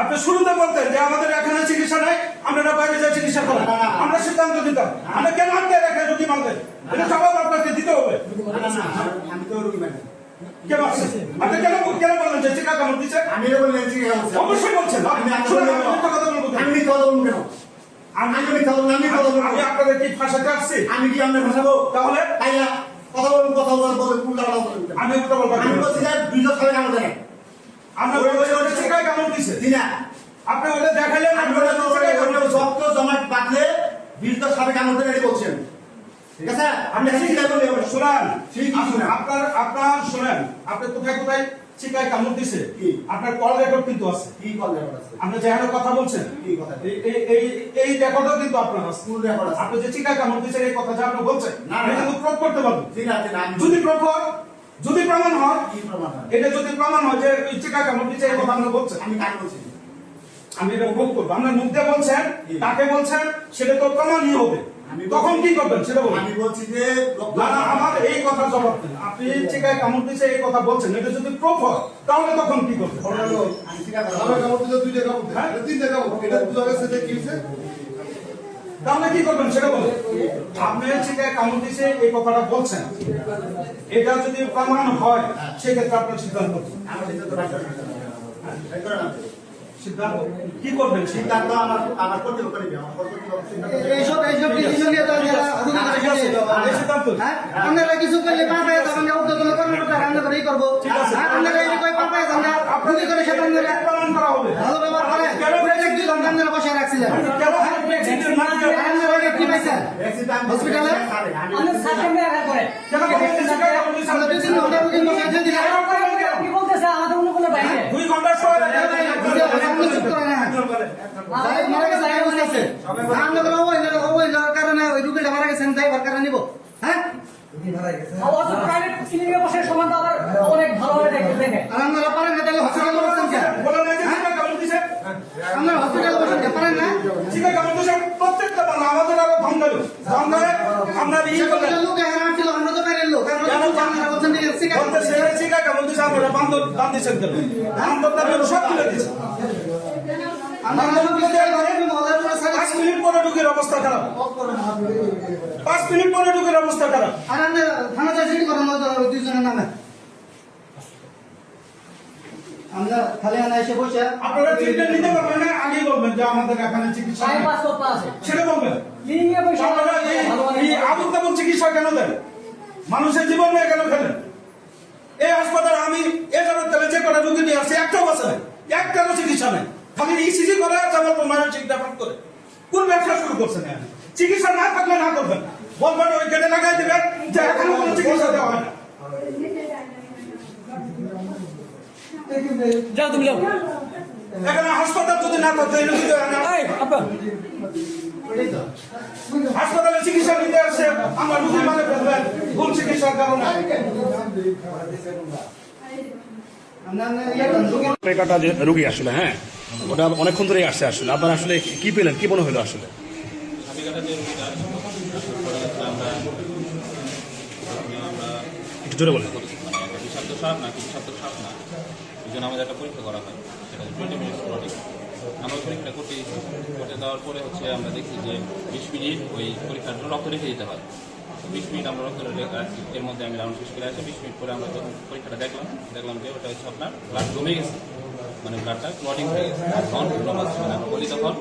আপনি শুরুতে বলতেন যে আমাদের এখানে চিকিৎসা নাই, আমরা বাইরে যাই চিকিৎসা করি, আমরা সিদ্ধান্ত দিতাম। আমরা কেন আটকে রেখে রোগী মানতেন? এটা জবাব আপনাকে দিতে হবে। আপনি কেন কেন বললেন যে চিকা কামড় দিচ্ছে? আমি বললেন চিকা কামড় অবশ্যই বলছেন। আমি আপনাদের কি ভাষাতে আসছি? আমি কি আপনার ভাষাবো? তাহলে কথা বলবো, কথা বলার পরে আমি উল্টা বলবো। আমি বলছি যে দুইটা খাবে কামড় দেয়। আমরা বলছি চিকা কামড় দিচ্ছে। না আপনি ওটা দেখালেন, রক্ত জমাট বাঁধলে 20টা সাপে কামড় দেয় বলছেন, ঠিক আছে? আপনি শুনেন, আপনার শুনেন, আপনি কোথায় কোথায় চিকায় কামড় দিছে আপনার কল রেকর্ড কিন্তু আছে। কি কল রেকর্ড আছে? আপনি যেখানে কথা বলছেন কি কথা? এই রেকর্ডও কিন্তু আপনার আছে। কোন রেকর্ড আছে? আপনি যে চিকায় কামড় দিছেন এই কথা যে আপনি বলছেন, না এটা কিন্তু প্রুফ করতে পারবেন। যদি প্রমাণ হয়, কি প্রমাণ হয়? এটা যদি প্রমাণ হয় যে এই চিকায় কামড় দিছে এই কথা আপনি বলছেন, আমি কাকে বলছি? আমি এটা প্রুফ করব। আপনার মুখ দিয়ে বলছেন, তাকে বলছেন, সেটা তো প্রমাণই হবে। তখন কি করবেন সেটা বলুন। আমি বলছি যে না না, আমার এই কথা জবাব দেন। আপনি চিকায় কামড় দিছে এই কথা বলছেন, এটা যদি প্রুফ হয় তাহলে তখন কি করবেন? আমি চিকা কামড় দিতে 2টা কামড় দেয়, 3টা কামড়, এটা বুঝা গেছে যে কি হইছে। তাহলে কি করবেন সেটা বলুন। আপনি চিকায় কামড় দিছে এই কথাটা বলছেন, এটা যদি প্রমাণ হয় সেক্ষেত্রে আপনার সিদ্ধান্ত কি? আমার সিদ্ধান্ত রাখতে সিদ্ধান্ত কি করবেন? সিদ্ধান্ত আমার কর্তৃপক্ষ নেবে, আমার কর্তৃপক্ষ সিদ্ধান্ত এইসব ডিসিশন নিয়ে তো সিদ্ধান্ত আপনারা কিছু করলে পাঠায় তখন উদ্যোগ কর্মকর্তা রান্না করেই করবো। আপনারা এই কই পাঠায় আমরা গুলি করে সেটা প্রমাণ করা হবে। ভালো ব্যবহার করে এক 2 ঘন্টা আপনারা বসে রাখছিলেন। আপনারা কি পাইছেন হসপিটালে? আমি সাথে আঘাত করে কেন আমরা 2-3 ঘন্টা রুগী বসে দিয়ে দিলাম। কি বলতেছে আমাদের অন্য কোনো বাইরে 2 ঘন্টা সময় লাগে। প্রাইভেট ক্লিনিকে বসে সমান তো আবার অনেক ভালোভাবে দেখে প্রত্যেকটা আমাদের আরো ধমকালো আমরা চিকা কেমন দিচ্ছে আমরা বান্ধব বান্ধিছেন কেন? সব তুলে দিচ্ছে। 5 মিনিট পরে ঢুকের অবস্থা খারাপ, 5 মিনিট পরে ঢুকের অবস্থা খারাপ। আমরা খালি আনা এসে বসে আপনারা ট্রিটমেন্ট নিতে পারবেন না, আগেই বলবেন যে আমাদের এখানে চিকিৎসা নেই। পাসপোর্ট আছে সেটা বলবেন। ক্লিনিকে বসে আপনারা এই আবুল তাবুল চিকিৎসা কেন দেন? মানুষের জীবন নিয়ে কেন খেলেন? এই হাসপাতালে আমি এ যাবার তাহলে যে কটা রোগী নিয়ে আসছি একটা বছর একটারও চিকিৎসা নেই, খালি ইসিজি করে যাবার মানসিক ব্যাপার করে। কোন ব্যবসা শুরু করছেন? চিকিৎসা না থাকলে না করবেন, বলবেন ওই গেটে লাগাই দেবেন যে এখানে কোনো চিকিৎসা দেওয়া হয় না। যাও তুমি যাও এখানে হাসপাতাল যদি না থাকতো এই রোগী হাসপাতালে চিকিৎসা নিতে আসছে, আমরা রোগী মানে ফেলবেন ভুল চিকিৎসার কারণে। একটা যে রোগী আসলে, হ্যাঁ, ওটা অনেকক্ষণ ধরেই আসছে। আসলে আপনারা আসলে কি পেলেন, কি মনে হলো আসলে? একটু জোরে বলেন। বিষাক্ত সাপ না, বিষাক্ত সাপ না, এই জন্য আমাদের একটা পরীক্ষা করা হয়, সেটা 20 মিনিট প্লটিং। আমরা পরীক্ষা করতে দেওয়ার পরে আমরা দেখি যে 20 মিনিট ওই পরীক্ষার জন্য রক্ত রেখে দিতে হয়। 20 মিনিট আমরা রক্ত রাখছি, এর মধ্যে আমি রাউন্ড শেষ করে আসি। 20 মিনিট পরে আমরা যখন পরীক্ষাটা দেখলাম যে ওটা হচ্ছে আপনার ব্লাড জমে গেছে, মানে ব্লাডটা ক্লটিং হয়ে গেছে। তখন আমরা বলি তখন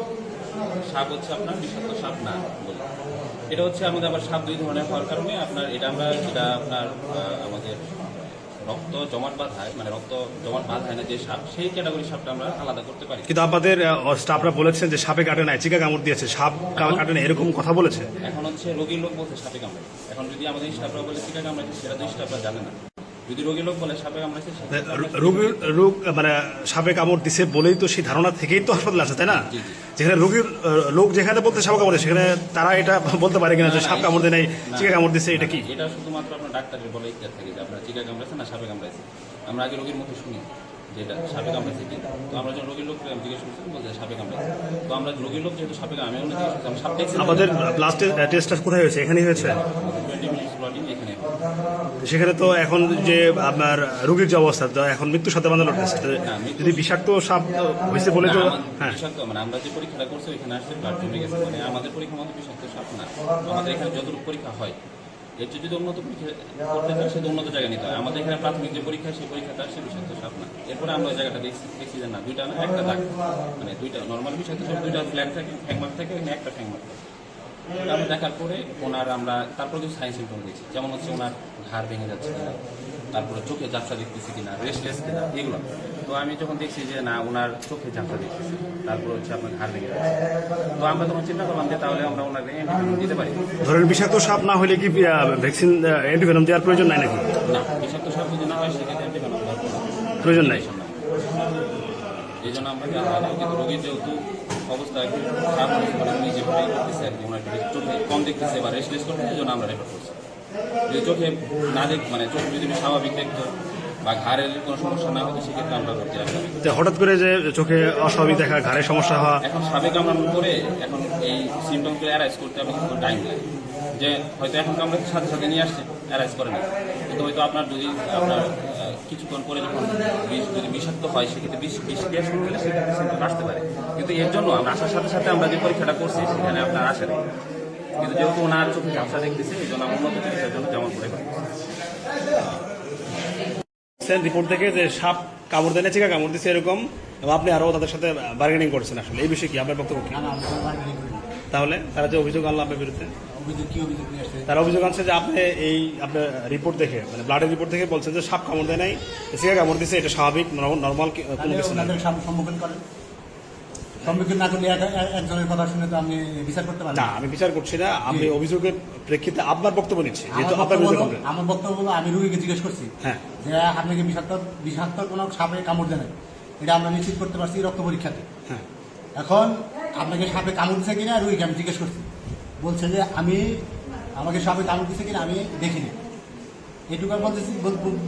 সাপ হচ্ছে আপনার বিষাক্ত সাপ না বলি। এটা হচ্ছে আমাদের আবার সাপ 2 ধরনের হওয়ার কারণে আপনার এটা আপনার আমাদের রক্ত জমাট বাঁধায়, মানে রক্ত জমাট বাঁধায় না যে সাপ, সেই ক্যাটাগরি সাপটা আমরা আলাদা করতে পারি। কিন্তু আপনাদের স্টাফরা বলেছেন যে সাপে কাটে নাই, চিকা কামড় দিয়েছে, সাপ কাটে না, এরকম কথা বলেছে। এখন হচ্ছে রোগীর লোক বলছে সাপে কামড়ে, এখন যদি আমাদের স্টাফরা বলে চিকা কামড়াইছে সেটা তো স্টাফরা জানে না। যদি রোগীর লোক বলে সাপে কামড়াইছে, রোগ মানে সাপে কামড় দিছে বলেই তো সেই ধারণা থেকেই তো হাসপাতালে আসে, তাই না? যেখানে রোগীর লোক যেখানে বলতে সাপ কামড়ে, সেখানে তারা এটা বলতে পারে কিনা যে সাপ কামড় দেয় নাই, চিকা কামড় দিছে, এটা কি? এটা শুধুমাত্র আপনার ডাক্তারের বলে ইতিহাস থাকে যে আপনার চিকা কামড়াইছে না সাপে কামড়াইছে। আমরা আগে রোগীর মুখে শুনি যে এটা সাপে কামড়েছে কি। তো আমরা যখন রোগীর লোককে জিজ্ঞেস করছি বলছে সাপে কামড়েছে। তো আমরা রোগীর লোক যেহেতু সাপে কামড়ে আমি জিজ্ঞেস করছি সাপ দেখছি আমাদের ব্লাড টেস্টটা কোথায় হয়েছে? এখানেই হয়েছে। 20 মিনিটস ব্লডিং এখানে। সেখানে তো এখন যে আপনার রোগীর যে অবস্থা, তো এখন মৃত্যুর সাথে বাঁধানো টেস্ট, যদি বিষাক্ত সাপ হয়েছে বলে তো হ্যাঁ বিষাক্ত মানে আমরা যে পরীক্ষাটা করছি ওইখানে আসছে ব্লাড জমে গেছে, মানে আমাদের পরীক্ষার মধ্যে বিষাক্ত সাপ না। আমাদের এখানে যতটুকু পরীক্ষা হয় এর চেয়ে যদি উন্নত পরীক্ষা করতে চাই সেটা উন্নত জায়গায় নিতে হয়। আমাদের এখানে প্রাথমিক যে পরীক্ষা সেই পরীক্ষাটা আসছে বিষাক্ত সাপ না। এরপরে আমরা ওই জায়গাটা দেখছি যে না দুইটা না একটা দাগ, মানে দুইটা নর্মাল বিষাক্ত সাপ দুইটা ফ্ল্যাগ থাকে ফ্যাংমার্ক থাকে, এখানে একটা ফ্যাংমার্ক থাকে। আমরা দেখার পরে ওনার আমরা তারপরে কিছু সাইন সিমটম দেখছি, যেমন হচ্ছে ওনার ঘাড় ভেঙে যাচ্ছে কিনা, তারপরে চোখে ঝাপসা দেখতেছি কিনা, রেস্টলেস কিনা, এগুলো। তো আমি যখন দেখছি যে না ওনার চোখে ঝাপসা দেখতেছি, তারপরে হচ্ছে আপনার ঘাড় ভেঙে যাচ্ছে, তো আমরা তখন চিন্তা করলাম যে তাহলে আমরা ওনাকে অ্যান্টিভেনম দিতে পারি। ধরেন বিষাক্ত সাপ না হলে কি ভ্যাকসিন অ্যান্টিভেনম দেওয়ার প্রয়োজন নাই নাকি? না, বিষাক্ত সাপ যদি না হয় সেক্ষেত্রে অ্যান্টিভেনম দেওয়ার প্রয়োজন নাই। এই জন্য আমরা দেওয়া হয় না, কিন্তু রোগীর যেহেতু অবস্থা একটু খারাপ হয়েছে, মানে উনি যেভাবে করতেছে আর কি, ওনার একটু চোখে কম দেখতেছে বা রেস্টলেস করতেছে, এই জন্য আমরা রেফার করছি। যদি চোখে না দেখ মানে চোখ যদি স্বাভাবিক দেখতো বা ঘাড়ের কোনো সমস্যা না হতো সেক্ষেত্রে আমরা ভর্তি রাখতাম। তো হঠাৎ করে যে চোখে অস্বাভাবিক দেখা, ঘাড়ের সমস্যা হওয়া, এখন সাপে কামড়ানোর পরে এখন এই সিমটমগুলো অ্যারাইজ করতে আপনার কিন্তু টাইম লাগে, যে হয়তো এখন কামড়াতে সাথে সাথে নিয়ে আসছে অ্যারাইজ করে না, কিন্তু হয়তো আপনার যদি আপনার কিছুক্ষণ পরে যখন বিষ যদি বিষাক্ত হয় সেক্ষেত্রে বিষ দেওয়া শুরু হলে সেক্ষেত্রে সিমটম আসতে পারে। কিন্তু এর জন্য আমরা আসার সাথে সাথে আমরা যে পরীক্ষাটা করছি সেখানে আপনার আসে না, কিন্তু যেহেতু ওনার চোখে ঝাপসা দেখতেছে এই জন্য আমরা উন্নত চিকিৎসার জন্য যেমন করে রিপোর্ট থেকে যে সাপ কামড় দেয় না, চিকা কামড় দিচ্ছে এরকম, এবং আপনি আরও তাদের সাথে বার্গেনিং করছেন। আসলে এই বিষয়ে কি আপনার বক্তব্য কি? তাহলে তারা যে অভিযোগ আনলো আপনার বিরুদ্ধে, তারা অভিযোগ আনছে যে আপনি এই আপনার রিপোর্ট দেখে মানে ব্লাডের রিপোর্ট থেকে বলছেন যে সাপ কামড় দেয় নাই, চিকা কামড় দিচ্ছে, এটা স্বাভাবিক নর্মাল কোনো কিছু না। সম্মুখীন করেন, সম্মুখীন না করলে একজনের কথা শুনে তো আমি বিচার করতে পারি না, আমি বিচার করছি না, আমি অভিযোগের প্রেক্ষিতে আপনার বক্তব্য নিচ্ছি, যেহেতু আপনার বিরুদ্ধে complaint। আমার বক্তব্য হলো আমি রুগীকে জিজ্ঞেস করছি হ্যাঁ যে আপনাকে বিষাক্ত কোনো সাপে কামড় দেয় নাই, এটা আমরা নিশ্চিত করতে পারছি রক্ত পরীক্ষাতে। হ্যাঁ এখন আপনাকে সাপে কামড় দিচ্ছে কিনা রুগীকে আমি জিজ্ঞেস করছি, বলছে যে আমাকে সাপে কামড় দিচ্ছে কিনা আমি দেখিনি। এটুকু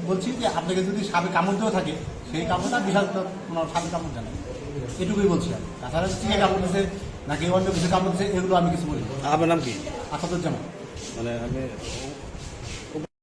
বলছি যে আপনাকে যদি সাপে কামড় দেওয়া থাকে সেই কামড়টা বিষাক্ত কোনো সাপে কামড় দেয় না, এটুকুই বলছি আমি। তাছাড়া চিকে কামড় দিচ্ছে নাকি অন্য কিছু কামড় দিচ্ছে এগুলো আমি কিছু বলি। আপনার নাম কি? আসাদুজ্জামান। মানে আমি